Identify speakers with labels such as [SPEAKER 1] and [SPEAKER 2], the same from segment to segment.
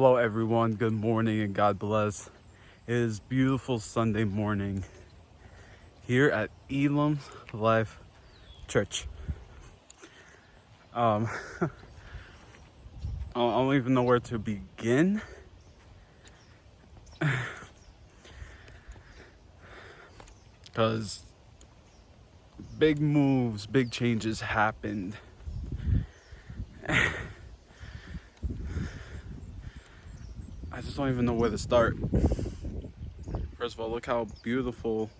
[SPEAKER 1] Hello everyone, good morning and God bless. It is beautiful Sunday morning here at Elam Life Church. I don't even know where to begin. Because big moves, big changes happened. I just don't even know where to start. First of all, look how beautiful.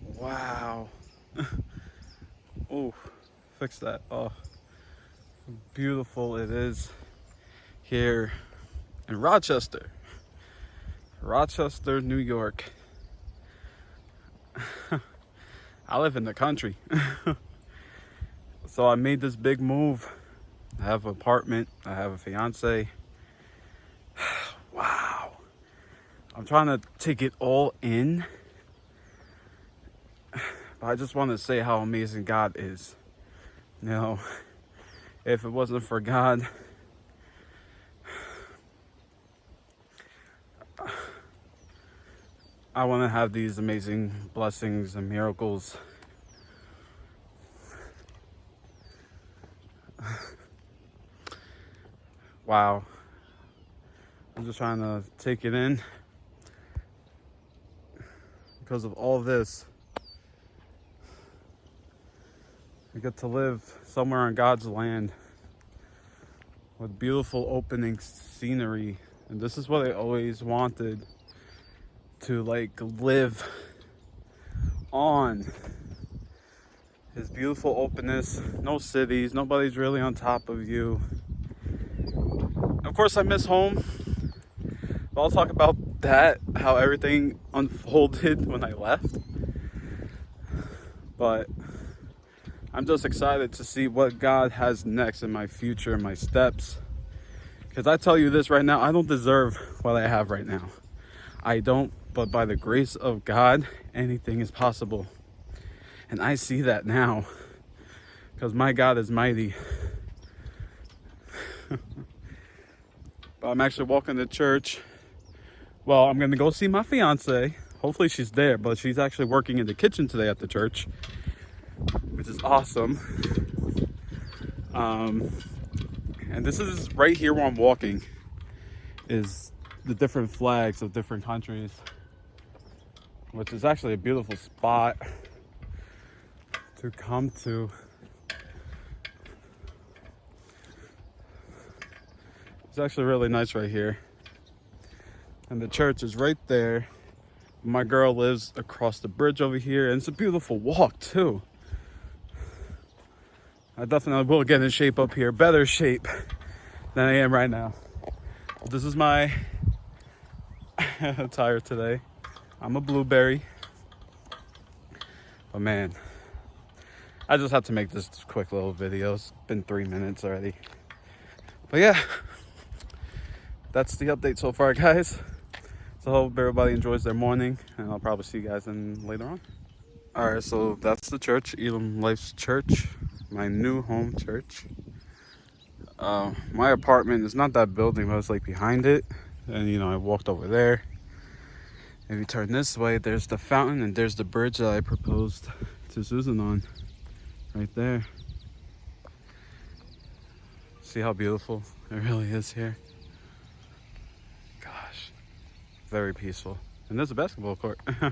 [SPEAKER 1] Wow. Oh, fix that. Oh, beautiful it is here in Rochester, New York. I live in the country. So I made this big move. I have an apartment, I have a fiance. Wow. I'm trying to take it all in. But I just want to say how amazing God is. You know, if it wasn't for God, I want to have these amazing blessings and miracles. Wow. I'm just trying to take it in. Because of all this, I get to live somewhere on God's land with beautiful opening scenery. And this is what I always wanted, to live on. His beautiful openness, no cities, nobody's really on top of you. Of course I miss home, but I'll talk about that, how everything unfolded when I left. But I'm just excited to see what God has next in my future, my steps. Because I tell you this right now, I don't deserve what I have right now. I don't, but by the grace of God, anything is possible. And I see that now, because my God is mighty. But I'm actually walking to church. Well, I'm going to go see my fiance. Hopefully she's there, but she's actually working in the kitchen today at the church, which is awesome. And this is right here where I'm walking, is the different flags of different countries, which is actually a beautiful spot to come to. It's actually really nice right here. And the church is right there. My girl lives across the bridge over here, and it's a beautiful walk too. I definitely will get in shape up here, better shape than I am right now. This is my attire today. I'm a blueberry. But man, I just had to make this quick little video. It's been 3 minutes already. But yeah, that's the update so far, guys. So I hope everybody enjoys their morning, and I'll probably see you guys later on. Alright, so that's the church, Elam Life's Church, my new home church. My apartment is not that building, but it's like behind it. And I walked over there. If you turn this way, there's the fountain, and there's the bridge that I proposed to Susan on, right there. See how beautiful it really is here? Gosh, very peaceful. And there's a basketball court. Very